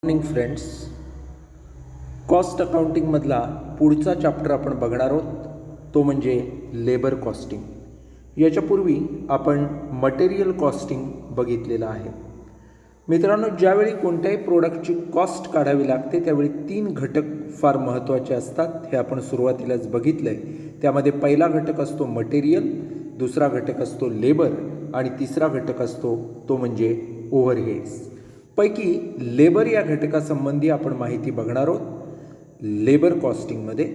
Morning friends, cost अकाउंटिंगमधला पुढचा chapter आपण बघणार आहोत तो म्हणजे लेबर कॉस्टिंग. याच्यापूर्वी आपण मटेरियल कॉस्टिंग बघितलेलं आहे. मित्रांनो, ज्यावेळी कोणत्याही प्रोडक्टची कॉस्ट काढावी लागते त्यावेळी 3 घटक फार महत्त्वाचे असतात. हे आपण सुरुवातीलाच बघितलं आहे. त्यामध्ये पहिला घटक असतो मटेरियल, दुसरा घटक असतो लेबर आणि तिसरा घटक असतो तो म्हणजे ओव्हरहेड्स. पैकी लेबर या घटकासंबंधी आपण माहिती बघणार आहोत लेबर कॉस्टिंगमध्ये.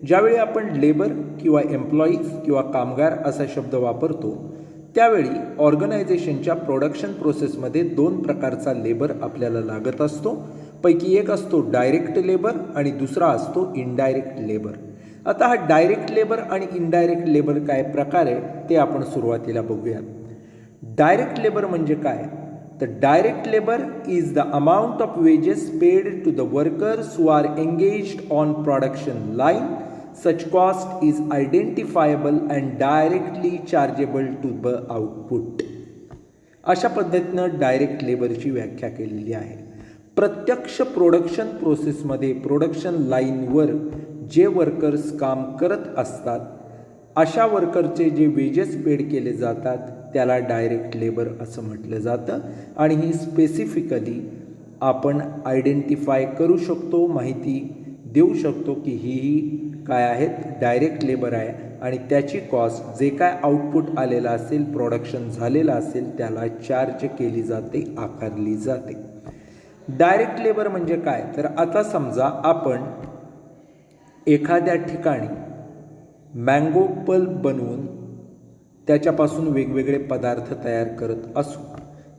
ज्यावेळी आपण लेबर किंवा एम्प्लॉईज किंवा कामगार असा शब्द वापरतो त्यावेळी ऑर्गनायझेशनच्या प्रोडक्शन प्रोसेसमध्ये 2 प्रकारचा लेबर आपल्याला लागत असतो. पैकी एक असतो डायरेक्ट लेबर आणि दुसरा असतो इनडायरेक्ट लेबर. आता हा डायरेक्ट लेबर आणि इनडायरेक्ट लेबर काय प्रकार आहे ते आपण सुरुवातीला बघूयात. डायरेक्ट लेबर म्हणजे काय? The direct labor is the amount of wages paid to the workers who are engaged on production line. Such cost is identifiable and directly chargeable to the output. अशा पद्धतीनं डायरेक्ट लेबरची व्याख्या केलेली आहे. प्रत्यक्ष production प्रोसेसमध्ये production लाईनवर जे workers काम करत असतात अशा वर्करचे जे वेजेस पेड केले जातात त्याला डायरेक्ट लेबर असं म्हटलं जातं. आणि ही स्पेसिफिकली आपण आयडेंटिफाय करू शकतो, माहिती देऊ शकतो की ही काय आहेत, डायरेक्ट लेबर आहे आणि त्याची कॉस्ट जे काय आउटपुट आलेलं असेल, प्रोडक्शन झालेलं असेल त्याला चार्ज केली जाते, आकारली जाते. डायरेक्ट लेबर म्हणजे काय? तर आता समजा आपण एखाद्या ठिकाणी मँगो पल्प बनवून त्याच्यापासून वेगवेगळे पदार्थ तयार करत असू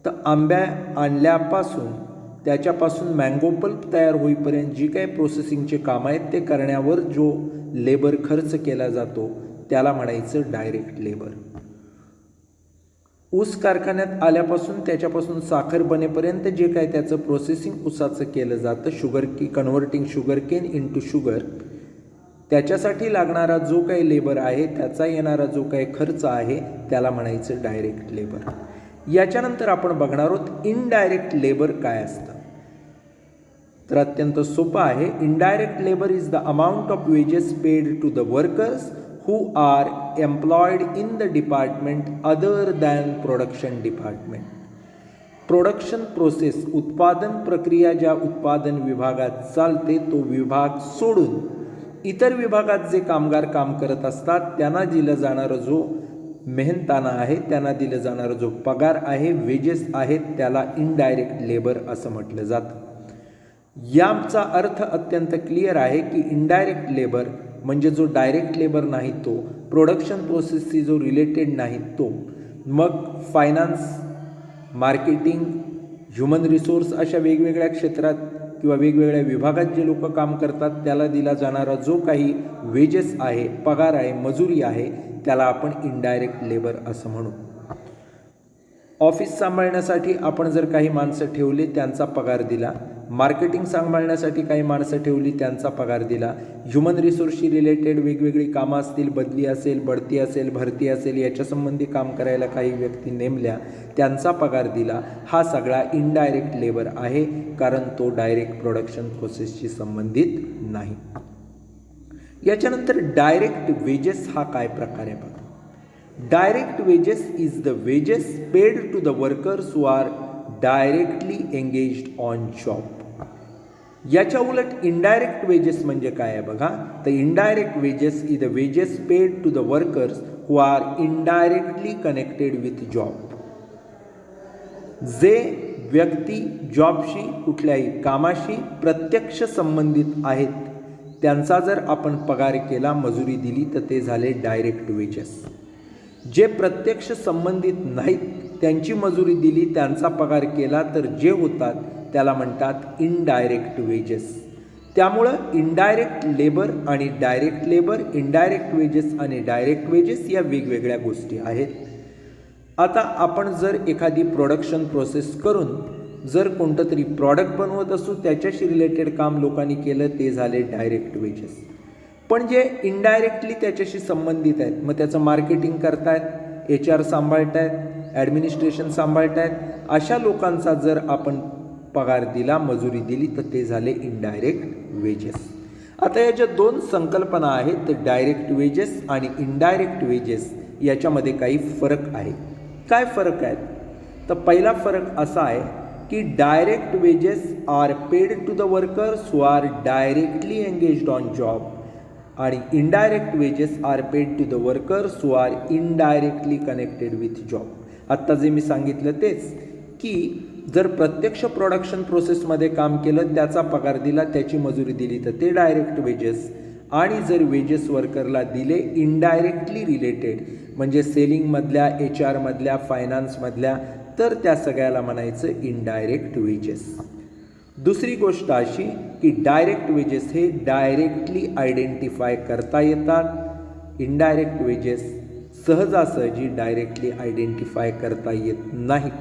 तर आंब्या आणल्यापासून त्याच्यापासून मँगो पल्प तयार होईपर्यंत जी काही प्रोसेसिंगचे काम आहेत ते करण्यावर जो लेबर खर्च केला जातो त्याला म्हणायचं डायरेक्ट लेबर. ऊस कारखान्यात आल्यापासून त्याच्यापासून साखर बनेपर्यंत जे काय त्याचं प्रोसेसिंग ऊसाचं केलं जातं, converting sugar cane into sugar, त्याच्यासाठी लागणारा जो काही लेबर आहे त्याचा येणारा जो काही खर्च आहे त्याला म्हणायचं डायरेक्ट लेबर. याच्यानंतर आपण बघणार आहोत इनडायरेक्ट लेबर काय असतं. तर अत्यंत सोपं आहे. Indirect labour is the amount of wages paid to the workers who are employed in the department other than production department. Production process उत्पादन प्रक्रिया ज्या उत्पादन विभागात चालते तो विभाग सोडून इतर विभागात जे कामगार काम करत असतात त्यांना दिलं जाणारं जो मेहनताना आहे, त्यांना दिलं जाणारा जो पगार आहे, वेजेस आहेत, त्याला इनडायरेक्ट लेबर असं म्हटलं जातं. याचा अर्थ अत्यंत क्लिअर आहे की इनडायरेक्ट लेबर म्हणजे जो डायरेक्ट लेबर नाही तो, प्रोडक्शन प्रोसेसशी जो रिलेटेड नाही तो, मग फायनान्स, मार्केटिंग, ह्युमन रिसोर्स अशा वेगवेगळ्या क्षेत्रात किंवा वेगवेगळ्या विभागात जे लोक काम करतात त्याला दिला जाणारा जो काही वेजेस आहे, पगार आहे, मजुरी आहे त्याला आपण इनडायरेक्ट लेबर असं म्हणू. ऑफिस सांभाळण्यासाठी आपण जर काही माणसं ठेवली त्यांचा पगार दिला, मार्केटिंग सांभाळण्यासाठी काही माणसं ठेवली त्यांचा पगार दिला, ह्युमन रिसोर्सशी रिलेटेड वेगवेगळी कामं असतील, बदली असेल, बढती असेल, भरती असेल, याच्यासंबंधी काम करायला काही व्यक्ती नेमल्या त्यांचा पगार दिला, हा सगळा इनडायरेक्ट लेबर आहे कारण तो डायरेक्ट प्रोडक्शन प्रोसेसशी संबंधित नाही. याच्यानंतर डायरेक्ट वेजेस हा काय प्रकार आहे बघा. Direct wages is the wages paid to the workers who are directly engaged on job. याच्या उलट इनडायरेक्ट वेजेस म्हणजे काय आहे बघा. तर indirect wages is the wages paid to the workers who are indirectly connected with job. जे व्यक्ती जॉबशी, कुठल्याही कामाशी प्रत्यक्ष संबंधित आहेत त्यांचा जर आपण पगार केला, मजुरी दिली तर ते झाले डायरेक्ट वेजेस. जे प्रत्यक्ष संबंधित नाहीत त्यांची मजुरी दिली, त्यांचा पगार केला तर जे होतात त्याला म्हणतात इनडायरेक्ट वेजेस. त्यामुळं इनडायरेक्ट लेबर आणि डायरेक्ट लेबर, इनडायरेक्ट वेजेस आणि डायरेक्ट वेजेस या वेगवेगळ्या गोष्टी आहेत. आता आपण जर एखादी प्रोडक्शन प्रोसेस करून जर कोणतं तरी प्रॉडक्ट बनवत असू त्याच्याशी रिलेटेड काम लोकांनी केलं ते झाले डायरेक्ट वेजेस. पण जे इनडायरेक्टली त्याच्याशी संबंधित आहेत, मग त्याचं मार्केटिंग करतायत, HR सांभाळतायत, ॲडमिनिस्ट्रेशन सांभाळतायत, अशा लोकांचा जर आपण पगार दिला, मजुरी दिली, तर ते झाले इनडायरेक्ट वेजेस. आता या ज्या दोन संकल्पना आहेत, डायरेक्ट वेजेस आणि इनडायरेक्ट वेजेस, याच्यामध्ये काही फरक आहे. काय फरक आहेत? तर पहिला फरक असा आहे की direct wages are paid to the workers who are directly engaged on job, आणि indirect wages are paid to the workers who are indirectly connected with job. आत्ता जे मी सांगितलं तेच, की जर प्रत्यक्ष प्रोडक्शन प्रोसेसमध्ये काम केलं, त्याचा पगार दिला, त्याची मजुरी दिली, तर ते डायरेक्ट वेजेस. आणि जर वेजेस वर्करला दिले इनडायरेक्टली रिलेटेड, म्हणजे सेलिंगमधल्या, HR मधल्या, फायनान्समधल्या, तर त्या सगळ्याला म्हणायचं इनडायरेक्ट वेजेस. दुसरी गोष्ट अशी की डायरेक्ट वेजेस हे डायरेक्टली आयडेंटिफाय करता येतात. इनडायरेक्ट वेजेस सहजासहजी डायरेक्टली आयडेंटिफाय करता येत नाही.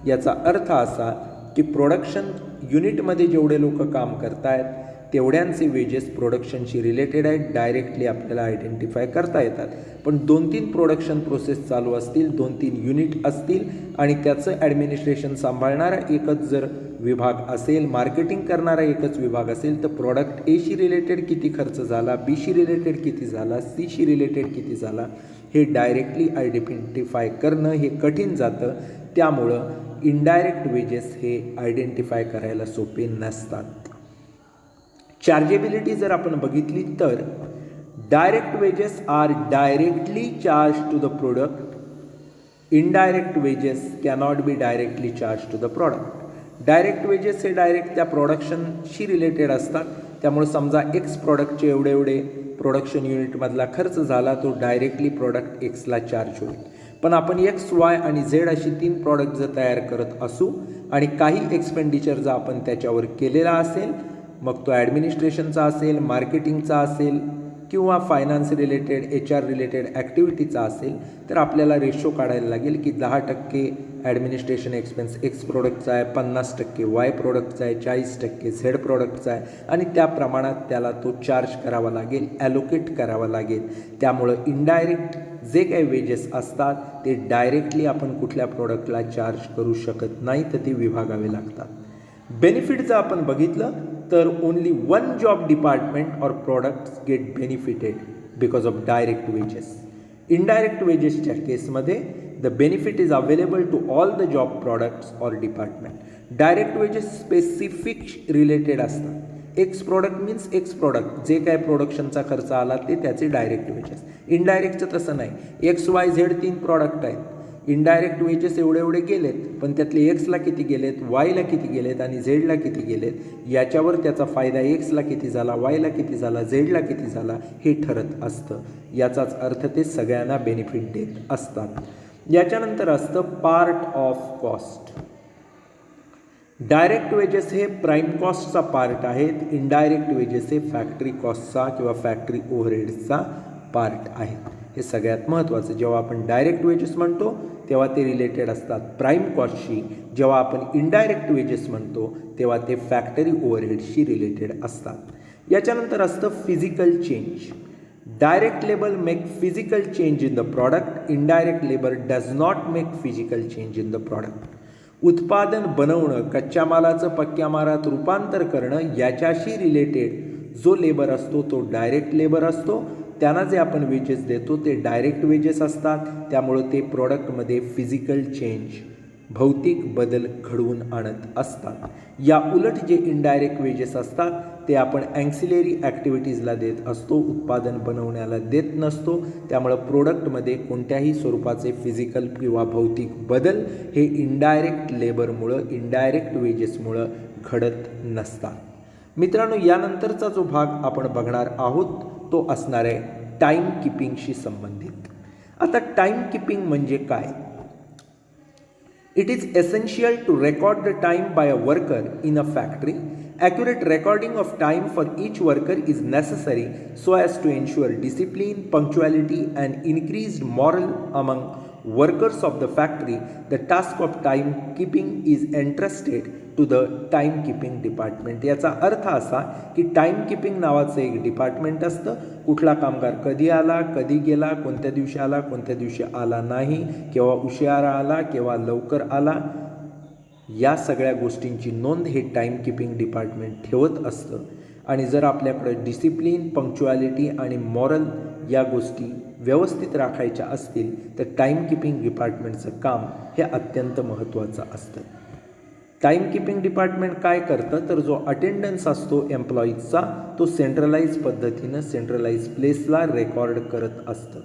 याचा अर्थ असा की प्रोडक्शन युनिटमध्ये जेवढे लोक काम करत आहेत तेवढ्यांचे वेजेस प्रोडक्शनशी रिलेटेड आहेत, डायरेक्टली आपल्याला आयडेंटिफाय करता येतात. पण 2-3 प्रोडक्शन प्रोसेस चालू असतील, 2-3 युनिट असतील, आणि त्याचं ॲडमिनिस्ट्रेशन सांभाळणारा एकच जर विभाग असेल, मार्केटिंग करणारा एकच विभाग असेल, तर प्रॉडक्ट Aशी रिलेटेड किती खर्च झाला, Bशी रिलेटेड किती झाला, Cशी रिलेटेड किती झाला, हे डायरेक्टली आयडेंटिफाय करणं हे कठीण जातं. त्यामुळं इनडायरेक्ट वेजेस हे आयडेंटिफाय करायला सोपे नसतात. चार्जेबिलिटी जर आपण बघितली तर direct wages are directly charge to the product. Indirect wages cannot be directly charge to the product. Direct wages हे डायरेक्ट त्या प्रोडक्शनशी रिलेटेड असतात. त्यामुळे समजा एक्स प्रोडक्टचे एवढे प्रोडक्शन युनिटमधला खर्च झाला, तो डायरेक्टली प्रोडक्ट एक्सला चार्ज होईल. पण आपण एक्स, वाय आणि झेड अशी 3 प्रॉडक्ट जर तयार करत असू आणि काही एक्सपेंडिचर जर आपण त्याच्यावर केलेला असेल, मग तो ॲडमिनिस्ट्रेशनचा असेल, मार्केटिंगचा असेल, किंवा फायनान्स रिलेटेड, HR रिलेटेड ॲक्टिव्हिटीचा असेल, तर आपल्याला रेशो काढायला लागेल की 10% ॲडमिनिस्ट्रेशन एक्सपेन्स एक्स प्रोडक्टचा आहे, 50% वाय प्रोडक्टचा आहे, 40% झेड प्रोडक्टचा आहे, आणि त्या प्रमाणात त्याला तो चार्ज करावा लागेल, ॲलोकेट करावा लागेल. त्यामुळं इनडायरेक्ट जे काही वेजेस असतात ते डायरेक्टली आपण कुठल्या प्रोडक्टला चार्ज करू शकत नाही, तर ते विभागावे लागतात. बेनिफिट जर आपण बघितलं तर ओनली 1 जॉब डिपार्टमेंट और products get benefited because of direct wages. Indirect वेजेसच्या केसमध्ये the benefit is available to all the job products और department. Direct wages specific related असतात. X product means X product, जे काय प्रोडक्शनचा खर्च आला ते त्याचे डायरेक्ट वेजेस. इनडायरेक्टचं तसं नाही. एक्स, वाय, झेड 3 प्रॉडक्ट आहेत. इनडायरेक्ट वेजेस एवढे गेलेत, पण त्यातले एक्सला किती गेलेत, वायला किती गेलेत आणि झेडला किती गेलेत, याच्यावर त्याचा फायदा एक्सला किती झाला, वायला किती झाला, झेडला किती झाला हे ठरत असतं. याचाच अर्थ ते सगळ्यांना बेनिफिट देत असतात. याच्यानंतर असतं part of cost. Direct wages हे प्राईम कॉस्टचा पार्ट आहेत. इनडायरेक्ट वेजेस हे फॅक्टरी कॉस्टचा किंवा फॅक्टरी ओव्हरहेड्सचा पार्ट आहे. हे सगळ्यात महत्त्वाचं. जेव्हा आपण डायरेक्ट वेजेस म्हणतो तेव्हा ते रिलेटेड असतात प्राईम कॉस्टशी. जेव्हा आपण इनडायरेक्ट वेजेस म्हणतो तेव्हा ते फॅक्टरी ओव्हरहेडशी रिलेटेड असतात. याच्यानंतर असतं physical change. Direct labour make physical change in the product. Indirect labour does not make physical change in the product. उत्पादन बनवणं, कच्च्या मालाचं पक्क्या मालात रूपांतर करणं, याच्याशी रिलेटेड जो लेबर असतो तो डायरेक्ट लेबर असतो. त्यांना जे आपण वेजेस देतो ते डायरेक्ट वेजेस असतात. त्यामुळं ते प्रॉडक्टमध्ये फिजिकल चेंज, भौतिक बदल घडवून आणत असतात. या उलट जे इनडायरेक्ट वेजेस असतात ते आपण ॲन्सिलरी ॲक्टिव्हिटीजला देत असतो, उत्पादन बनवण्याला देत नसतो. त्यामुळं प्रोडक्टमध्ये कोणत्याही स्वरूपाचे फिजिकल किंवा भौतिक बदल हे इनडायरेक्ट लेबरमुळं, इनडायरेक्ट वेजेसमुळं घडत नसतात. मित्रांनो, यानंतरचा जो भाग आपण बघणार आहोत तो असणार आहे टाईम किपिंगशी संबंधित. आता टाईम किपिंग म्हणजे काय? It is essential to record the time by a worker in a factory. Accurate recording of time for each worker is necessary so as to ensure discipline, punctuality and increased morale among workers of the factory. The task of time keeping is entrusted to the time keeping department. याचा अर्थ असा की time keeping नावाचं एक department असतं. कुठला कामगार कधी आला, कधी गेला, कोणत्या दिवशी आला, कोणत्या दिवशी आला नाही, केव्हा उशिरा आला, केव्हा लवकर आला, या सगळ्या गोष्टींची नोंद हे टाईम किपिंग डिपार्टमेंट ठेवत असतं. आणि जर आपल्याकडे डिसिप्लिन, पंक्च्युअलिटी आणि मॉरल या गोष्टी व्यवस्थित राखायच्या असतील तर टाईम किपिंग डिपार्टमेंटचं काम हे अत्यंत महत्त्वाचं असतं. टाईम किपिंग डिपार्टमेंट काय करतं तर जो अटेंडन्स असतो एम्प्लॉईजचा तो सेंट्रलाइज पद्धतीनं सेंट्रलाइज प्लेसला रेकॉर्ड करत असतं.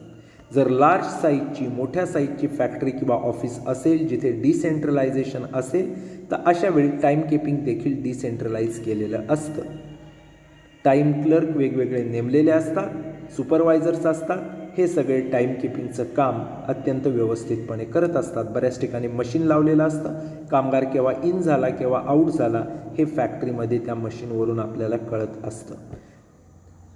जर लार्ज साईजची, मोठ्या साईजची फॅक्टरी किंवा ऑफिस असेल जिथे डिसेंट्रलायझेशन असेल तर अशा वेळी टाईम किपिंग देखील डिसेंट्रलाइज केलेलं असतं. टाईम क्लर्क वेगवेगळे नेमलेले असतात, सुपरवायझर्स असतात. हे सगळे टाईम किपिंगचं काम अत्यंत व्यवस्थितपणे करत असतात. बऱ्याच ठिकाणी मशीन लावलेलं असतं. कामगार केव्हा इन झाला केव्हा आऊट झाला हे फॅक्टरीमध्ये त्या मशीनवरून आपल्याला कळत असतं.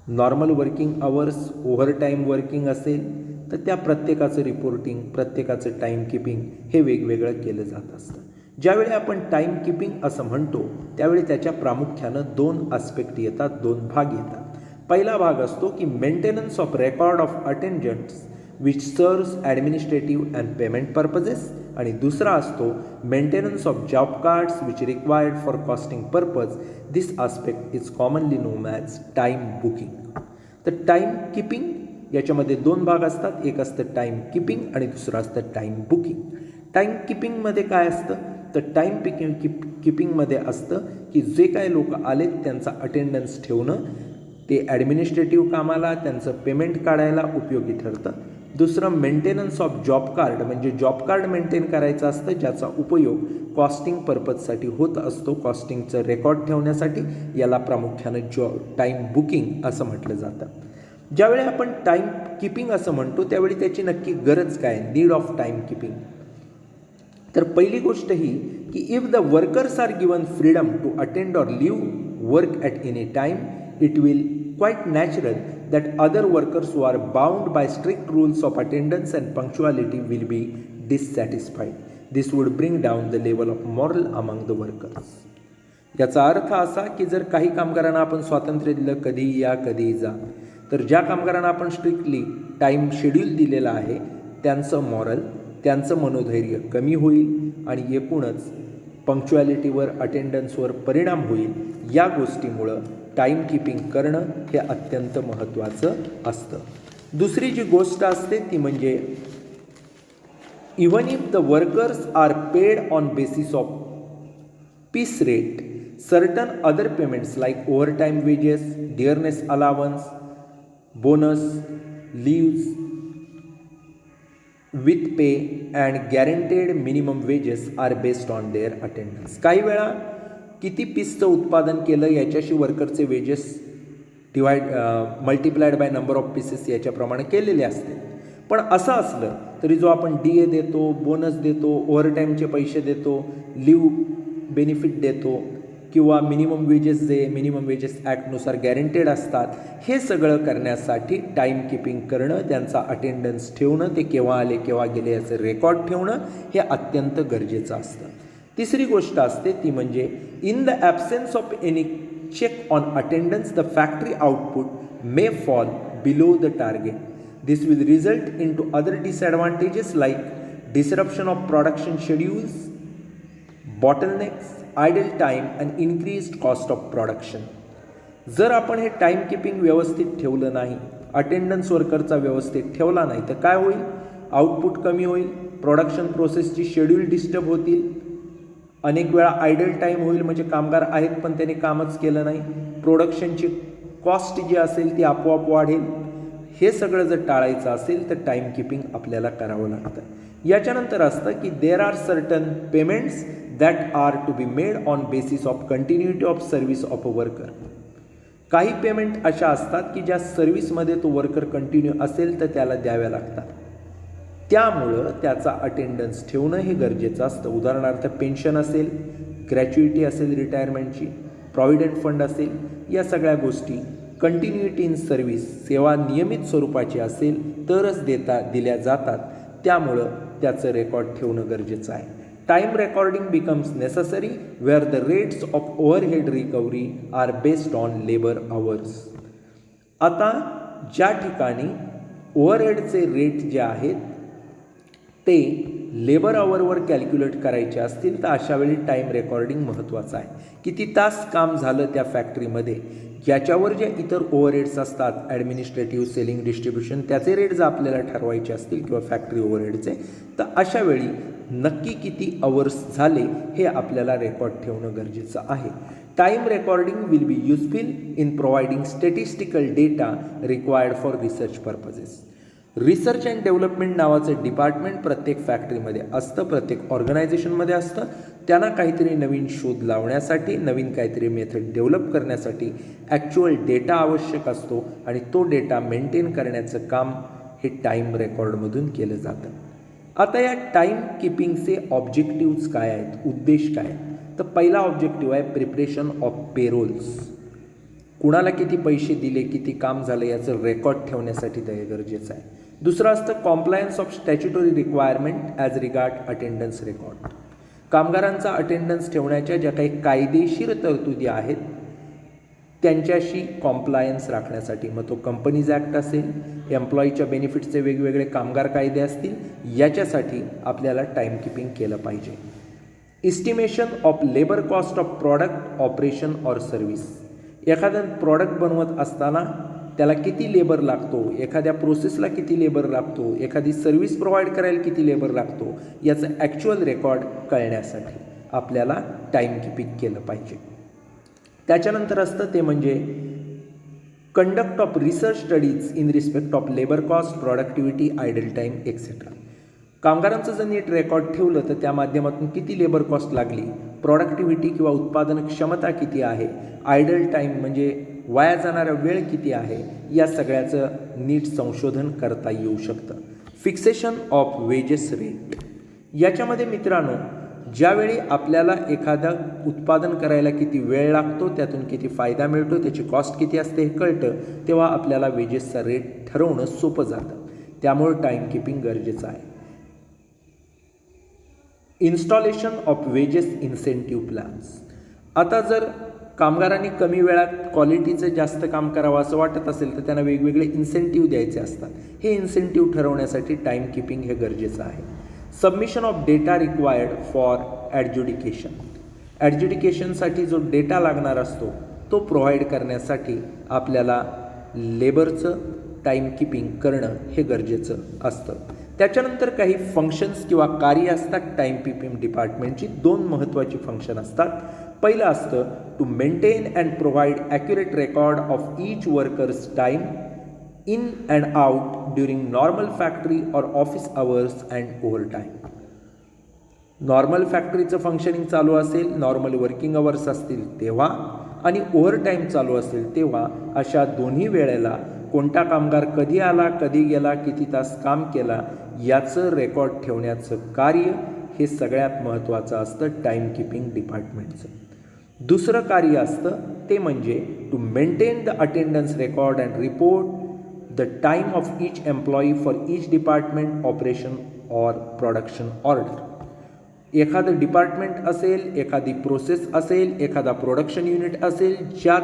Normal working hours, overtime working असेल तर त्या प्रत्येकाचं रिपोर्टिंग, प्रत्येकाचं टाईम किपिंग हे वेगवेगळं केलं जात असतं. ज्यावेळी आपण टाईम किपिंग असं म्हणतो त्यावेळी त्याच्या प्रामुख्यानं 2 आस्पेक्ट येतात, 2 भाग येतात. पहिला भाग असतो की maintenance of record of attendants which serves administrative and payment purposes आणि दुसरा असतो maintenance of job cards which required for costing purpose. This aspect is commonly known as time booking. तर टाईम किपिंग याच्यामध्ये 2 भाग असतात. एक असतं टाईम किपिंग आणि दुसरं असतं टाईम बुकिंग. टाईम किपिंगमध्ये काय असतं तर टाईम किपिंगमध्ये असतं की जे काही लोक आलेत त्यांचा अटेंडन्स ठेवणं, ते ॲडमिनिस्ट्रेटिव्ह कामाला, त्यांचं पेमेंट काढायला उपयोगी ठरतं. दुसरं मेंटेनन्स ऑफ जॉब कार्ड म्हणजे जॉब कार्ड मेंटेन करायचं असतं ज्याचा उपयोग कॉस्टिंग पर्पजसाठी होत असतो, कॉस्टिंगचं रेकॉर्ड ठेवण्यासाठी. याला प्रामुख्यानं टाईम बुकिंग असं म्हटलं जातं. ज्यावेळी आपण टाईम किपिंग असं म्हणतो त्यावेळी त्याची नक्की गरज काय, नीड ऑफ टाईम किपिंग. तर पहिली गोष्ट ही की if the workers are given freedom to attend or leave work at any time it will quite natural that other workers who are bound by strict rules of attendance and punctuality will be dissatisfied. This would bring down the level of moral among the workers. याचा अर्थ असा की जर काही कामगारांना आपण स्वातंत्र्य दिलं, कधीही या कधीही जा, तर ज्या कामगारांना आपण स्ट्रिक्टली टाईम शेड्यूल दिलेला आहे त्यांचं मॉरल, त्यांचं मनोधैर्य कमी होईल आणि एकूणच पंक्च्युअलिटीवर, अटेंडन्सवर परिणाम होईल. या गोष्टीमुळं टाईम किपिंग करणं हे अत्यंत महत्त्वाचं असतं. दुसरी जी गोष्ट असते ती म्हणजे even if the workers are paid on basis of piece rate, certain other payments like overtime wages, dearness allowance, bonus, leaves with pay and guaranteed minimum wages are based on their attendance. काही वेळा किती पीसचं उत्पादन केलं याच्याशी वर्करचे wages multiplied by number of pieces याच्याप्रमाणे केलेले असते. पण असं असलं तरी जो आपण DA देतो, बोनस देतो, ओव्हरटाईमचे पैसे देतो, लिव्ह बेनिफिट देतो किंवा मिनिमम वेजेस ॲक्टनुसार गॅरंटेड असतात, हे सगळं करण्यासाठी टाईम किपिंग करणं, त्यांचा अटेंडन्स ठेवणं, ते केव्हा आले केव्हा गेले याचं रेकॉर्ड ठेवणं हे अत्यंत गरजेचं असतं. तिसरी गोष्ट असते ती म्हणजे in the absence of any check on attendance the factory output may fall below the target. This will result into other disadvantages like disruption of production schedules, bottlenecks, idle time and increased cost of production. जर आपण हे time keeping व्यवस्थित ठेवलं नाही, attendance वर्करचा व्यवस्थित ठेवला नाही तर काय होईल, आउटपुट कमी होईल, प्रोडक्शन प्रोसेसची शेड्यूल डिस्टर्ब होतील, अनेक वेळा आयडल टाईम होईल म्हणजे कामगार आहेत पण त्यांनी कामच केलं नाही, प्रोडक्शनची कॉस्ट जी असेल ती आपोआप वाढेल. हे सगळं जर टाळायचं असेल तर टाईम किपिंग आपल्याला करावं लागतं. याच्यानंतर असतं की there are certain payments that are to be made on basis of continuity of service of a worker. काही पेमेंट अशा असतात की ज्या सर्व्हिसमध्ये तो वर्कर कंटिन्यू असेल तर त्याला द्याव्या लागतात. त्यामुळं त्याचा अटेंडन्स ठेवणं हे गरजेचं असतं. उदाहरणार्थ पेन्शन असेल, ग्रॅच्युइटी असेल रिटायरमेंटची, प्रॉव्हिडंट फंड असेल, या सगळ्या गोष्टी कंटिन्युटी इन सर्व्हिस, सेवा नियमित स्वरूपाची असेल तरच दिल्या जातात. त्यामुळं त्याचं रेकॉर्ड ठेवणं गरजेचं आहे. Time recording becomes necessary where the rates of overhead recovery are based on labour hours. आता ज्या ठिकाणी ओव्हरहेडचे रेट जे आहेत ते लेबर आवरवर कॅल्क्युलेट करायचे असतील तर अशा वेळी टाईम रेकॉर्डिंग महत्त्वाचं आहे. किती तास काम झालं त्या फॅक्टरीमध्ये, याच्यावर जे इतर ओव्हरहेड्स असतात ॲडमिनिस्ट्रेटिव्ह, सेलिंग, डिस्ट्रीब्युशन, त्याचे रेट जर आपल्याला ठरवायचे असतील किंवा फॅक्टरी ओव्हरहेडचे, तर अशा वेळी नक्की किती अवर्स झाले हे आपल्याला रेकॉर्ड ठेवणं गरजेचं आहे. Time recording will be useful in providing statistical data required for research purposes. Research and development नावाचं डिपार्टमेंट प्रत्येक फॅक्टरीमध्ये असतं, प्रत्येक ऑर्गनायझेशनमध्ये असतं. त्यांना काहीतरी नवीन शोध लावण्यासाठी, नवीन काहीतरी मेथड डेव्हलप करण्यासाठी ॲक्च्युअल डेटा आवश्यक असतो आणि तो डेटा मेंटेन करण्याचं काम हे टाईम रेकॉर्डमधून केलं जातं. आता या टाईम किपिंगचे ऑब्जेक्टिव्ज काय आहेत, उद्देश काय आहेत? तर पहिला ऑब्जेक्टिव्ह आहे प्रिपरेशन ऑफ पेरोल्स. कुणाला किती पैसे दिले, किती काम झालं याचं रेकॉर्ड ठेवण्यासाठी ते गरजेचं आहे. दुसरं असतं compliance of statutory requirement as regard attendance record. कामगारांचा अटेंडन्स ठेवण्याच्या ज्या काही कायदेशीर तरतुदी आहेत त्यांच्याशी कॉम्प्लायन्स राखण्यासाठी, मग तो कंपनीज ॲक्ट असेल, एम्प्लॉईच्या बेनिफिट्सचे वेगवेगळे कामगार कायदे असतील, याच्यासाठी आपल्याला टाईम किपिंग केलं पाहिजे. Estimation of labour cost of product, operation or service. एखादं प्रॉडक्ट बनवत असताना त्याला किती लेबर लागतो, एखाद्या प्रोसेसला किती लेबर लागतो, एखादी सर्व्हिस प्रोव्हाइड करायला किती लेबर लागतो, याचं ॲक्च्युअल रेकॉर्ड कळण्यासाठी आपल्याला टाईम किपिंग केलं पाहिजे. त्याच्यानंतर असतं ते म्हणजे conduct of research studies in respect of labour cost, productivity, idle time etcetera. कामगारांचं जर नीट रेकॉर्ड ठेवलं तर त्या माध्यमातून किती लेबर कॉस्ट लागली, प्रॉडक्टिव्हिटी किंवा उत्पादन क्षमता किती आहे, आयडल टाईम म्हणजे वाया जाणारा वेळ किती आहे, या सगळ्याचं नीट संशोधन करता येऊ शकतं. Fixation of wedges rate. याच्यामध्ये मित्रांनो, ज्यावेळी आपल्याला एखादं उत्पादन करायला किती वेळ लागतो, त्यातून किती फायदा मिळतो, त्याची कॉस्ट किती असते हे कळतं, तेव्हा आपल्याला वेजेसचा रेट ठरवणं सोपं जातं. त्यामुळे टाईम किपिंग गरजेचं आहे. Installation of wedges incentive plans. आता जर कामगारांनी कमी वेळात क्वालिटीचं जास्त काम करावं असं वाटत असेल तर त्यांना वेगवेगळे इन्सेंटिव्ह द्यायचे असतात. हे इन्सेंटिव्ह ठरवण्यासाठी टाईम किपिंग हे गरजेचं आहे. Submission of data required for adjudication. ॲडज्युडिकेशनसाठी जो डेटा लागणार असतो तो प्रोव्हाइड करण्यासाठी आपल्याला लेबरचं टाईम किपिंग करणं हे गरजेचं असतं. त्याच्यानंतर काही फंक्शन्स किंवा कार्य असतात टाईम किपिंग डिपार्टमेंटची. दोन महत्त्वाची फंक्शन असतात. पहिलं असतं to maintain and provide accurate record of each workers time in and out during normal factory or office hours and over time. Normal फॅक्टरीचं फंक्शनिंग चालू असेल, नॉर्मल वर्किंग अवर्स असतील तेव्हा, आणि ओव्हर टाईम चालू असेल तेव्हा, अशा दोन्ही वेळेला कोणता कामगार कधी आला, कधी गेला, किती तास काम केला, याचं रेकॉर्ड ठेवण्याचं कार्य हे सगळ्यात महत्त्वाचं असतं टाईम किपिंग डिपार्टमेंटचं. दुसरं कार्य असतं ते म्हणजे to maintain the attendance record and report the time of each employee for each department, operation or production order. एखादं डिपार्टमेंट असेल, एखादी प्रोसेस असेल, एखादा प्रोडक्शन युनिट असेल, ज्यात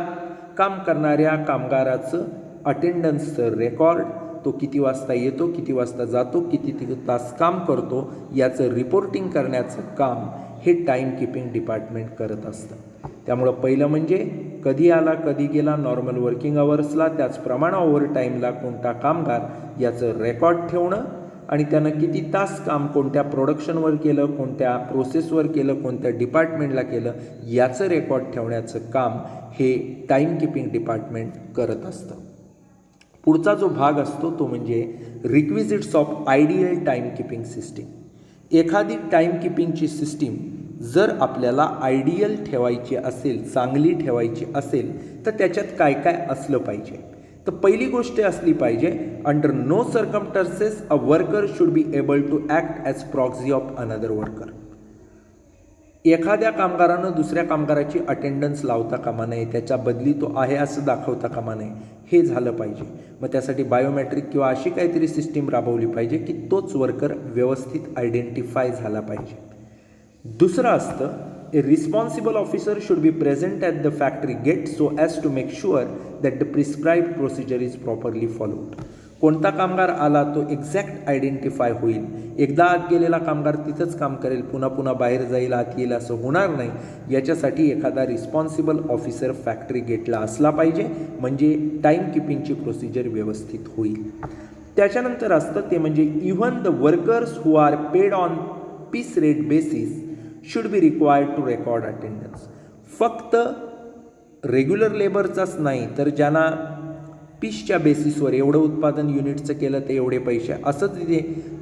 काम करणाऱ्या कामगाराचं अटेंडन्सचं रेकॉर्ड, तो किती वाजता येतो, किती वाजता जातो, किती तास काम करतो, याचं रिपोर्टिंग करण्याचं काम हे टाईम किपिंग डिपार्टमेंट करत असतं. त्यामुळं पहिलं म्हणजे कधी आला, कधी गेला, नॉर्मल वर्किंग अवर्सला, त्याचप्रमाणे ओव्हर टाईमला कोणता कामगार, याचं रेकॉर्ड ठेवणं, आणि त्यानं किती तास काम कोणत्या प्रोडक्शनवर केलं, कोणत्या प्रोसेसवर केलं, कोणत्या डिपार्टमेंटला केलं, याचं रेकॉर्ड ठेवण्याचं काम हे टाईम किपिंग डिपार्टमेंट करत असतं. पुढचा जो भाग असतो तो म्हणजे requisites of ideal time keeping system. एखादी टाईम किपिंगची सिस्टीम जर आपल्याला आयडियल ठेवायची असेल, चांगली ठेवायची असेल, तर त्याच्यात काय काय असलं पाहिजे. तर पहिली गोष्ट असली पाहिजे, under no circumstances a worker should be able to act as proxy of another worker. एखाद्या कामगारानं दुसऱ्या कामगाराची अटेंडन्स लावता कामा नये, त्याच्या बदली तो आहे असं दाखवता कामा नये, हे झालं पाहिजे. मग त्यासाठी बायोमेट्रिक किंवा अशी काहीतरी सिस्टीम राबवली पाहिजे की तोच वर्कर व्यवस्थित आयडेंटिफाय झाला पाहिजे. दुसरं असतं a responsible officer should be present at the factory gate so as to make sure that the prescribed procedure is properly followed. कोणता कामगार आला तो एक्झॅक्ट आयडेंटिफाय होईल. एकदा आत गेलेला कामगार तिथंच काम करेल, पुन्हा पुन्हा बाहेर जाईल, आत येईल असं होणार नाही. याच्यासाठी एखादा रिस्पॉन्सिबल ऑफिसर फॅक्टरी गेटला असला पाहिजे, म्हणजे टाईम किपिंगची प्रोसिजर व्यवस्थित होईल. त्याच्यानंतर असतं ते म्हणजे even the workers who are paid on piece rate basis should be required to record attendance. फक्त रेग्युलर लेबरचाच नाही, तर ज्यांना पीसच्या बेसिसवर एवढं उत्पादन युनिटचं केलं ते एवढे पैसे असं तिथे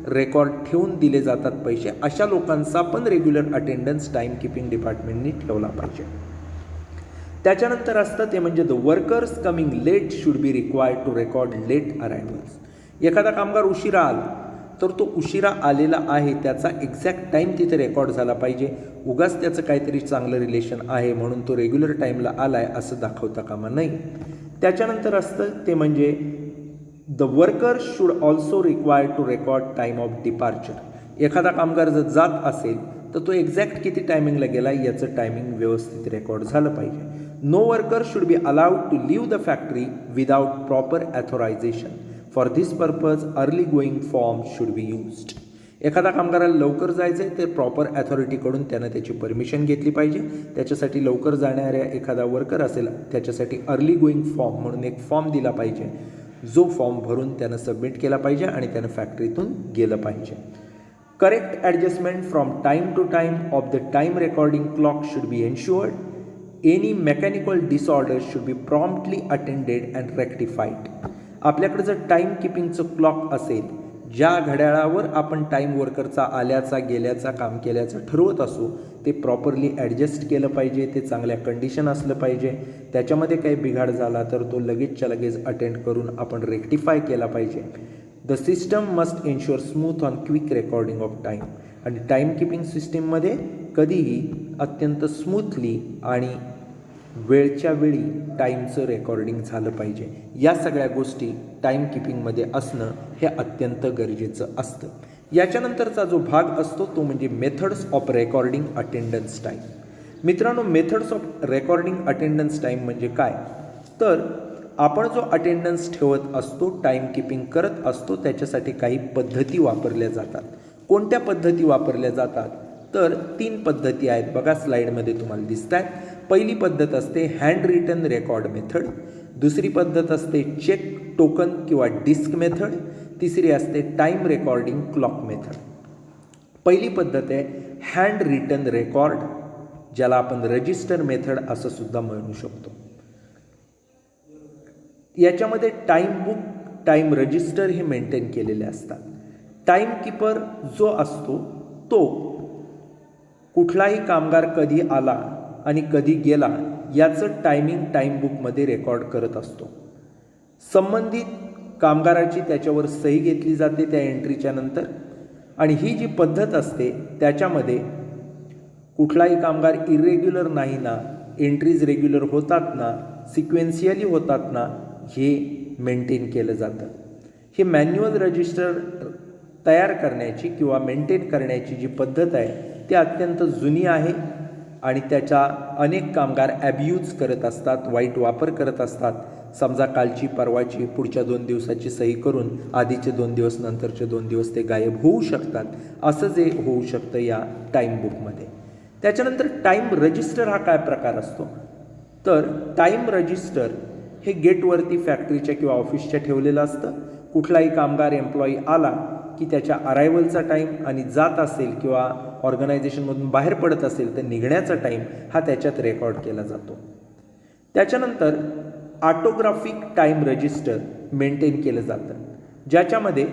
रेकॉर्ड ठेवून दिले जातात पैसे, अशा लोकांचा पण रेग्युलर अटेंडन्स टाईम किपिंग डिपार्टमेंटनी ठेवला पाहिजे. त्याच्यानंतर असतं ते म्हणजे the workers coming late should be required to record late arrivals. एखादा कामगार उशिरा आला तर तो उशिरा आलेला आहे त्याचा एक्झॅक्ट टाईम तिथे रेकॉर्ड झाला पाहिजे. उगाच त्याचं काहीतरी चांगलं रिलेशन आहे म्हणून तो रेग्युलर टाईमला आला आहे असं दाखवता कामा नाही. त्याच्यानंतर असतं ते म्हणजे the worker should also required to record time of departure. एखादा कामगार जर जात असेल तर तो एक्झॅक्ट किती टायमिंगला गेला याचं टायमिंग व्यवस्थित रेकॉर्ड झालं पाहिजे. No worker should be allowed to leave the factory without proper authorization. For this purpose early going form should be used. एखादा कामगाराला लवकर जायचं आहे तर प्रॉपर ॲथॉरिटीकडून त्यानं त्याची परमिशन घेतली पाहिजे. त्याच्यासाठी लवकर जाणाऱ्या एखादा वर्कर असेल त्याच्यासाठी अर्ली गोईंग फॉर्म म्हणून एक फॉर्म दिला पाहिजे, जो फॉर्म भरून त्यानं सबमिट केला पाहिजे आणि त्यानं फॅक्टरीतून गेलं पाहिजे. Correct adjustment from time to time of the time recording clock should be ensured. Any mechanical disorder should be promptly attended and rectified. आपल्याकडे जर टाईम किपिंगचं क्लॉक असेल, ज्या घड्याळावर आपण टाईम वर्करचा आल्याचा गेल्याचा काम केल्याचं ठरवत असू ते प्रॉपरली ॲडजस्ट केलं पाहिजे, ते चांगल्या कंडिशन असलं पाहिजे. त्याच्यामध्ये काही बिघाड झाला तर तो लगेचच्या लगेच अटेंड करून आपण रेक्टिफाय केला पाहिजे. The system must ensure smooth on quick recording of time. आणि टाईम किपिंग सिस्टीममध्ये कधीही अत्यंत स्मूथली आणि वेळच्या वेळी टाईमचं रेकॉर्डिंग झालं पाहिजे. या सगळ्या गोष्टी टाईम किपिंगमध्ये असणं हे अत्यंत गरजेचं असतं. याच्यानंतरचा जो भाग असतो तो म्हणजे methods of recording attendance time. मित्रांनो, methods of recording attendance time म्हणजे काय, तर आपण जो अटेंडन्स ठेवत असतो, टाईम किपिंग करत असतो, त्याच्यासाठी काही पद्धती वापरल्या जातात. कोणत्या पद्धती वापरल्या जातात तर 3 पद्धती आहेत. बघा स्लाईडमध्ये तुम्हाला दिसत आहेत. पहिली पद्धत असते हँड रिटन रेकॉर्ड मेथड. दुसरी पद्धत असते चेक टोकन किंवा डिस्क मेथड. तिसरी असते टाईम रेकॉर्डिंग क्लॉक मेथड. पहिली पद्धत आहे हँड रिटन रेकॉर्ड, ज्याला आपण रजिस्टर मेथड असं सुद्धा म्हणू शकतो. याच्यामध्ये टाईम बुक, टाईम रजिस्टर हे मेंटेन केलेले असतात. टाईम किपर जो असतो तो कुठलाही कामगार कधी आला आणि कधी गेला याचं टायमिंग टाईम बुकमध्ये रेकॉर्ड करत असतो. संबंधित कामगाराची त्याच्यावर सही घेतली जाते त्या एंट्रीच्या नंतर. आणि ही जी पद्धत असते त्याच्यामध्ये कुठलाही कामगार इरेग्युलर नाही ना, एंट्रीज रेग्युलर होतात ना, सिक्वेन्शियली होतात ना, हे मेंटेन केलं जातं. हे मॅन्युअल रजिस्टर तयार करण्याची किंवा मेंटेन करण्याची जी पद्धत आहे ती अत्यंत जुनी आहे आणि त्याचा अनेक कामगार ॲब्यूज करत असतात, वाईट वापर करत असतात. समजा कालची परवाची पुढच्या 2 दिवसाची सही करून आधीचे 2 दिवस नंतरचे 2 दिवस ते गायब होऊ शकतात. असं जे होऊ शकतं या टाईम बुकमध्ये. त्याच्यानंतर टाईम रजिस्टर हा काय प्रकार असतो तर टाईम रजिस्टर हे गेटवरती फॅक्टरीच्या किंवा ऑफिसच्या ठेवलेलं असतं. कुठलाही कामगार एम्प्लॉई आला की त्याच्या अरायव्हलचा टाईम आणि जात असेल किंवा ऑर्गनायझेशनमधून बाहेर पडत असेल तर निघण्याचा टाईम हा त्याच्यात रेकॉर्ड केला जातो. त्याच्यानंतर ऑटोग्राफिक टाईम रजिस्टर मेंटेन केलं जातं, ज्याच्यामध्ये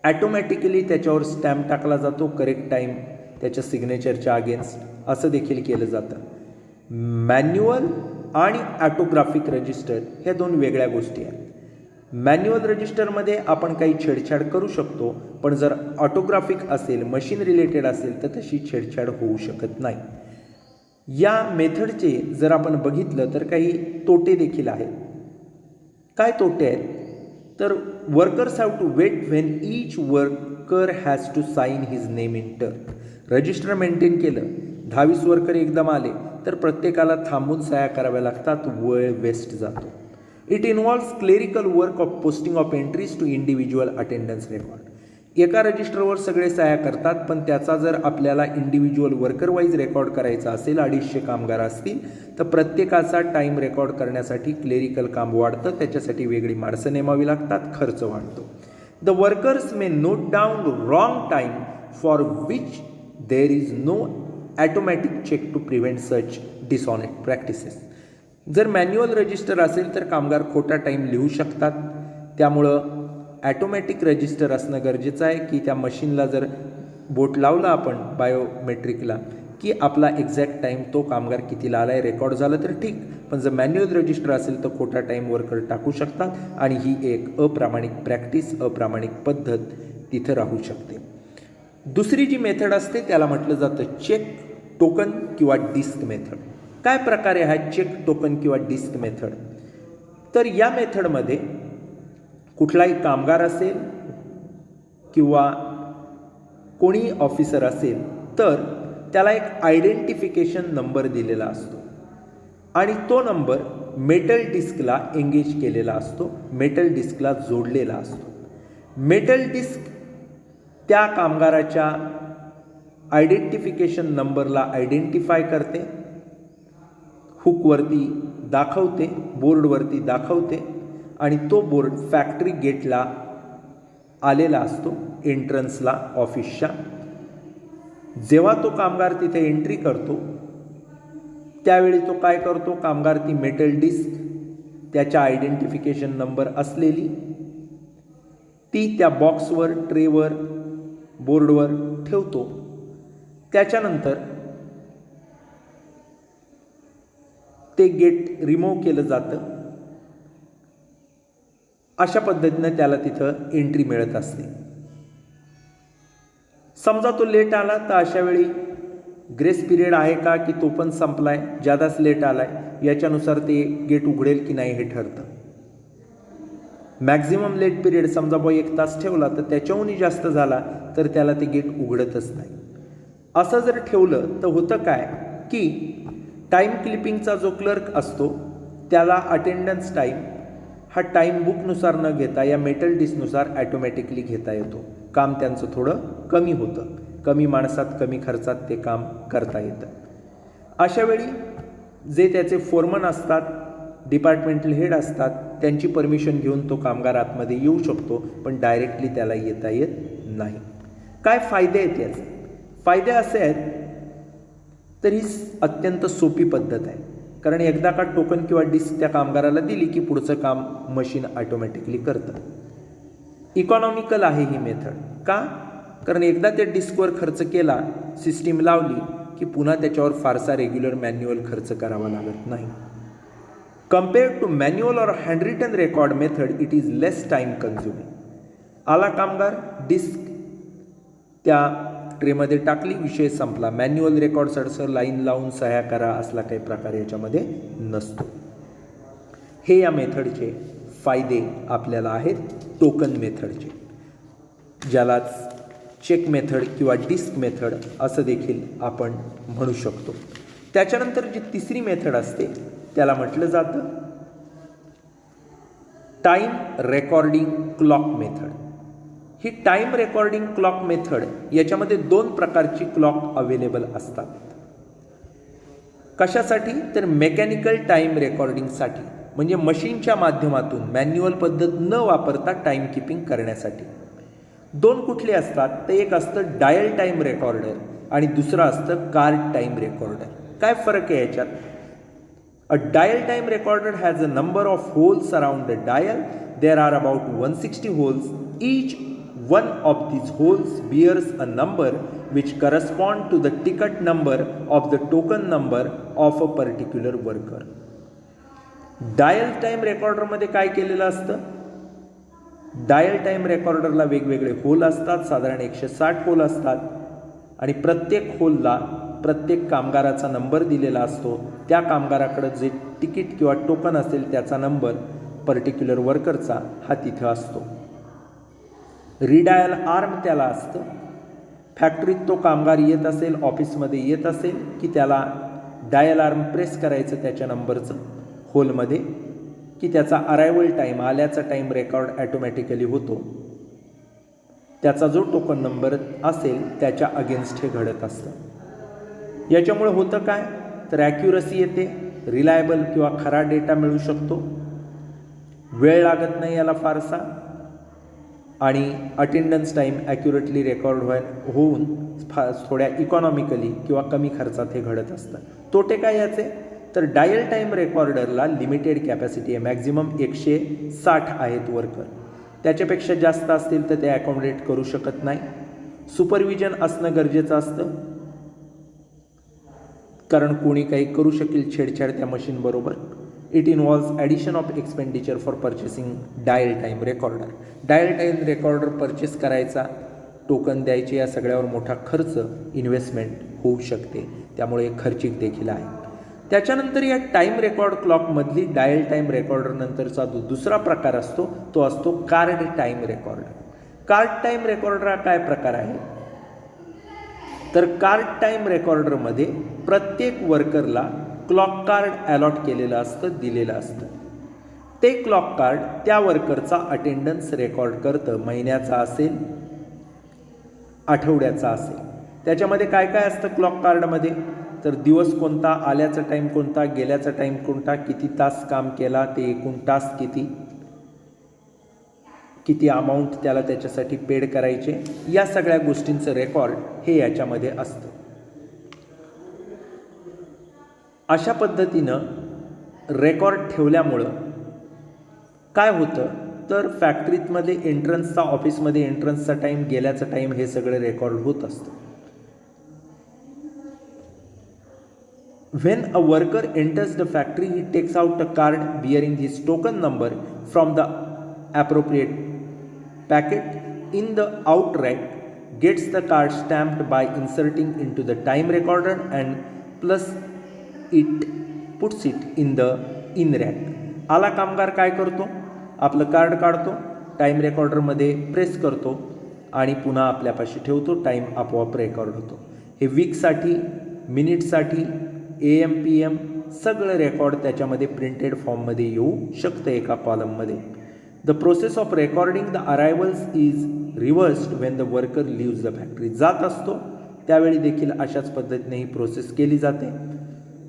ॲटोमॅटिकली त्याच्यावर स्टॅम्प टाकला जातो करेक्ट टाईम त्याच्या सिग्नेचरच्या अगेन्स्ट, असं देखील केलं जातं. मॅन्युअल आणि ऑटोग्राफिक रजिस्टर ह्या 2 वेगळ्या गोष्टी आहेत. मॅन्युअल रजिस्टरमध्ये आपण काही छेडछाड करू शकतो, पण जर ऑटोग्राफिक असेल, मशीन रिलेटेड असेल तर तशी छेडछाड होऊ शकत नाही. या मेथडचे जर आपण बघितलं तर काही तोटे देखील आहेत. काय तोटे आहेत तर workers have to wait when each worker has to sign his name in turn. Register maintain केलं, 10-20 वर्कर एकदम आले तर प्रत्येकाला थांबून सह्या कराव्या लागतात, वेळ वेस्ट जातो. It involves clerical work of posting of entries to individual attendance record. एका रजिस्टरवर सगळे सह्या करतात, पण त्याचा जर आपल्याला इंडिव्हिज्युअल वर्कर वाईज रेकॉर्ड करायचा असेल, 250 कामगार असतील, तर प्रत्येकाचा टाईम रेकॉर्ड करण्यासाठी क्लेरिकल काम वाढतं, त्याच्यासाठी वेगळी माणसं नेमावी लागतात, खर्च वाढतो. The workers may note down wrong time for which there is no automatic check to prevent such dishonest practices. जर मॅन्युअल रजिस्टर असेल तर कामगार खोटा टाईम लिहू शकतात, त्यामुळं ॲटोमॅटिक रजिस्टर असणं गरजेचं आहे की त्या मशीनला जर बोट लावला आपण बायोमेट्रिकला की आपला एक्झॅक्ट टाईम तो कामगार कितीला आला आहे रेकॉर्ड झालं तर ठीक, पण जर मॅन्युअल रजिस्टर असेल तर खोटा टाईम वर्कर टाकू शकतात आणि ही एक अप्रामाणिक प्रॅक्टिस, अप्रामाणिक पद्धत तिथं राहू शकते. दुसरी जी मेथड असते त्याला म्हटलं जातं चेक, टोकन किंवा डिस्क मेथड. काय प्रकारे हा चेक, टोकन किंवा डिस्क मेथड? तर या मेथडमध्ये कुठलाही कामगार असेल किंवा कोणी ऑफिसर असेल तर त्याला एक आयडेंटिफिकेशन नंबर दिलेला असतो आणि तो नंबर मेटल डिस्कला एंगेज केलेला असतो, मेटल डिस्कला जोडलेला असतो. मेटल डिस्क त्या कामगाराच्या आयडेंटिफिकेशन नंबरला आयडेंटिफाय करते, हुकवरती दाखवते, बोर्डवरती दाखवते आणि तो बोर्ड फॅक्टरी गेटला आलेला असतो, एंट्रन्सला ऑफिसच्या. जेव्हा तो कामगार तिथे एंट्री करतो त्यावेळी तो काय करतो, कामगार ती मेटल डिस्क त्याच्या आयडेंटिफिकेशन नंबर असलेली ती त्या बॉक्सवर, ट्रेवर, बोर्डवर ठेवतो. त्याच्यानंतर ते गेट रिमूव्ह केलं जातं. अशा पद्धतीनं त्याला तिथं एंट्री मिळत असते. समजा तो लेट आला तर अशा वेळी ग्रेस पिरियड आहे का की तो पण संपलाय, जादाच लेट आलाय, याच्यानुसार ते गेट उघडेल की नाही हे ठरतं. मॅक्झिमम लेट पिरियड समजा 1 तास ठेवला तर त्याच्याहूनही जास्त झाला तर त्याला ते गेट उघडतच नाही. असं जर ठेवलं तर होतं काय की टाईम क्लिपिंगचा जो क्लर्क असतो त्याला अटेंडन्स टाईम हा टाईम बुकनुसार न घेता या मेटल डिस्कनुसार ॲटोमॅटिकली घेता येतो. काम त्यांचं थोडं कमी होतं, कमी माणसात कमी खर्चात ते काम करता येतं. अशावेळी जे त्याचे फोरमन असतात, डिपार्टमेंटल हेड असतात, त्यांची परमिशन घेऊन तो कामगार आतमध्ये येऊ शकतो, पण डायरेक्टली त्याला येता येत नाही. काय फायदे आहेत याचे? फायदे असे आहेत तर ही अत्यंत सोपी पद्धत आहे, कारण एकदा का टोकन किंवा डिस्क त्या कामगाराला दिली की पुढचं काम मशीन ऑटोमॅटिकली करतं. इकॉनॉमिकल आहे ही मेथड. का? कारण एकदा त्या डिस्कवर खर्च केला, सिस्टीम लावली की पुन्हा त्याच्यावर फारसा रेग्युलर मॅन्युअल खर्च करावा लागत नाही. कम्पेअर्ड टू मॅन्युअल और handwritten record method it is less time consuming. आला कामगार, डिस्क त्या ट्रेमध्ये टाकली, विषय संपला. मॅन्युअल रेकॉर्डसाठी लाईन लावून सह्या करा असला काही प्रकार याच्यामध्ये नसतो. हे या मेथडचे फायदे आपल्याला आहेत. टोकन मेथडचे, ज्यालाच चेक मेथड किंवा डिस्क मेथड असं देखील आपण म्हणू शकतो. त्याच्यानंतर जी तिसरी मेथड असते त्याला म्हटलं जातं टाईम रेकॉर्डिंग क्लॉक मेथड. ही टाईम रेकॉर्डिंग क्लॉक मेथड याच्यामध्ये 2 प्रकारची क्लॉक अवेलेबल असतात. कशासाठी? तर मेकॅनिकल टाईम रेकॉर्डिंगसाठी, म्हणजे मशीनच्या माध्यमातून मॅन्युअल पद्धत न वापरता टाईम कीपिंग करण्यासाठी. 2 कुठले असतात? तर एक असतं डायल टाईम रेकॉर्डर आणि दुसरं असतं कार्ड टाईम रेकॉर्डर. काय फरक आहे याच्यात? A dial time recorder has a number of holes around the dial. There are about 160 holes. Each one of these holes bears a number which correspond to the ticket number of the token number of a particular worker. Dial time रेकॉर्डरमध्ये काय केलेलं असतं? Dial time रेकॉर्डरला वेगवेगळे hole असतात, साधारण 160 hole असतात आणि प्रत्येक होलला प्रत्येक कामगाराचा नंबर दिलेला असतो. त्या कामगाराकडे जे तिकीट किंवा टोकन असेल त्याचा नंबर पर्टिक्युलर वर्करचा हा तिथं असतो. रिडायल आर्म त्याला असतं. फॅक्टरीत तो कामगार येत असेल, ऑफिसमध्ये येत असेल की त्याला डायल आर्म प्रेस करायचं त्याच्या नंबरचं होलमध्ये की त्याचा अरायवल टाईम, आल्याचा टाईम रेकॉर्ड ॲटोमॅटिकली होतो. त्याचा जो टोकन नंबर असेल त्याच्या अगेन्स्ट हे घडत असतं. याच्यामुळे होतं काय, तर ॲक्युरसी येते, रिलायबल किंवा खरा डेटा मिळू शकतो, वेळ लागत नाही याला फारसा, आणि अटेंडन्स टाईम ॲक्युरेटली रेकॉर्ड होऊन थोड्या इकॉनॉमिकली किंवा कमी खर्चात हे घडत असतं. तोटे काय याचे, तर डायल टाईम रेकॉर्डरला लिमिटेड कॅपॅसिटी आहे, मॅक्झिमम 160 आहेत वर्कर. त्याच्यापेक्षा जास्त असतील तर ते ॲकोमोडेट करू शकत नाही. सुपरविजन असणं गरजेचं असतं, कारण कोणी काही करू शकेल छेडछाड त्या मशीनबरोबर. It involves addition of expenditure for purchasing dial time recorder. Dial time recorder purchase करायचा, टोकन द्यायचे, या सगळ्यावर मोठा खर्च, इन्व्हेस्टमेंट होऊ शकते, त्यामुळे खर्चिक देखील आहे. त्याच्यानंतर या टाईम रेकॉर्ड क्लॉकमधली डायल टाईम रेकॉर्डर नंतरचा दुसरा प्रकार असतो तो असतो card time recorder. Card time recorder हा काय प्रकार आहे, तर कार्ड टाईम रेकॉर्डरमध्ये प्रत्येक वर्करला क्लॉक कार्ड अलॉट केलेलं असतं, दिलेलं असतं. ते क्लॉक कार्ड त्या वर्करचा अटेंडन्स रेकॉर्ड करतं, महिन्याचा असेल, आठवड्याचा असेल. त्याच्यामध्ये काय काय असतं क्लॉक कार्डमध्ये, तर दिवस कोणता, आल्याचा टाईम कोणता, गेल्याचा टाईम कोणता, किती तास काम केला, ते एकूण तास किती अमाऊंट त्याला त्याच्यासाठी पेड करायचे, या सगळ्या गोष्टींचं रेकॉर्ड हे याच्यामध्ये असतं. अशा पद्धतीनं रेकॉर्ड ठेवल्यामुळं काय होतं, तर फॅक्टरीमध्ये एंट्रन्सचा, ऑफिसमध्ये एंट्रन्सचा टाईम, गेल्याचा टाईम, हे सगळं रेकॉर्ड होत असतं. When a worker enters the factory, he takes out a card bearing his token number from the appropriate packet in the out rack, gets the card stamped by inserting into the time recorder and puts it in the in rack. आला कामगार काय करतो, आपलं card काढतो, time रेकॉर्डरमध्ये press करतो आणि पुन्हा आपल्यापाशी ठेवतो, टाईम आपोआप रेकॉर्ड होतो. हे वीकसाठी, मिनिटसाठी, AM PM सगळं रेकॉर्ड त्याच्यामध्ये प्रिंटेड फॉर्ममध्ये येऊ शकतं एका कॉलममध्ये. The process of recording the arrivals is reversed when the worker leaves the factory. जात असतो त्यावेळी देखील अशाच पद्धतीने ही प्रोसेस केली जाते.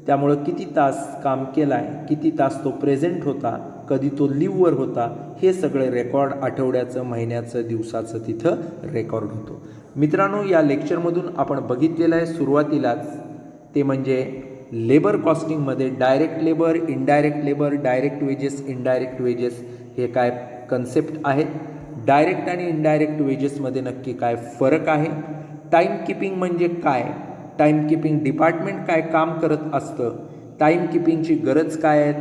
त्यामुळं किती तास काम केला आहे, किती तास तो प्रेझेंट होता, कधी तो लिव्हवर होता, हे सगळं रेकॉर्ड आठवड्याचं, महिन्याचं, दिवसाचं तिथं रेकॉर्ड होतो. मित्रांनो, या लेक्चरमधून आपण बघितलेलं आहे सुरुवातीलाच, ते म्हणजे लेबर कॉस्टिंगमध्ये direct labour, indirect labour, direct wages, indirect wages हे काय कन्सेप्ट आहेत. डायरेक्ट आणि इनडायरेक्ट वेजेसमध्ये नक्की काय फरक आहे, टाईम किपिंग म्हणजे काय, टाईम किपिंग डिपार्टमेंट काय काम करत असतं, टाईम किपिंगची गरज काय आहे,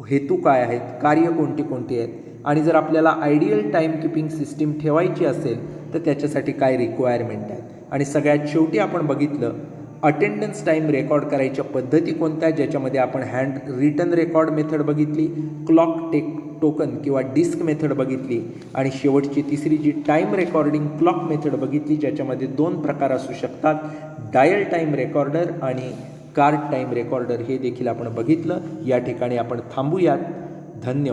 हेतू काय आहेत, कार्य कोणती कोणती आहेत, आणि जर आपल्याला आयडियल टाईम किपिंग सिस्टीम ठेवायची असेल तर त्याच्यासाठी काय रिक्वायरमेंट आहेत. आणि सगळ्यात शेवटी आपण बघितलं अटेंडन्स टाईम रेकॉर्ड करायच्या पद्धती कोणत्या, ज्याच्यामध्ये आपण हँड रिटन रेकॉर्ड मेथड बघितली, क्लॉक टोकन किंवा डिस्क मेथड बघितली, आणि शेवटची तिसरी जी टाईम रेकॉर्डिंग क्लॉक मेथड बघितली, ज्याच्यामध्ये 2 प्रकार असू शकतात, डायल टाईम रेकॉर्डर आणि कार्ड टाईम रेकॉर्डर, हे देखील आपण बघितलं. या ठिकाणी आपण थांबूयात. धन्यवाद.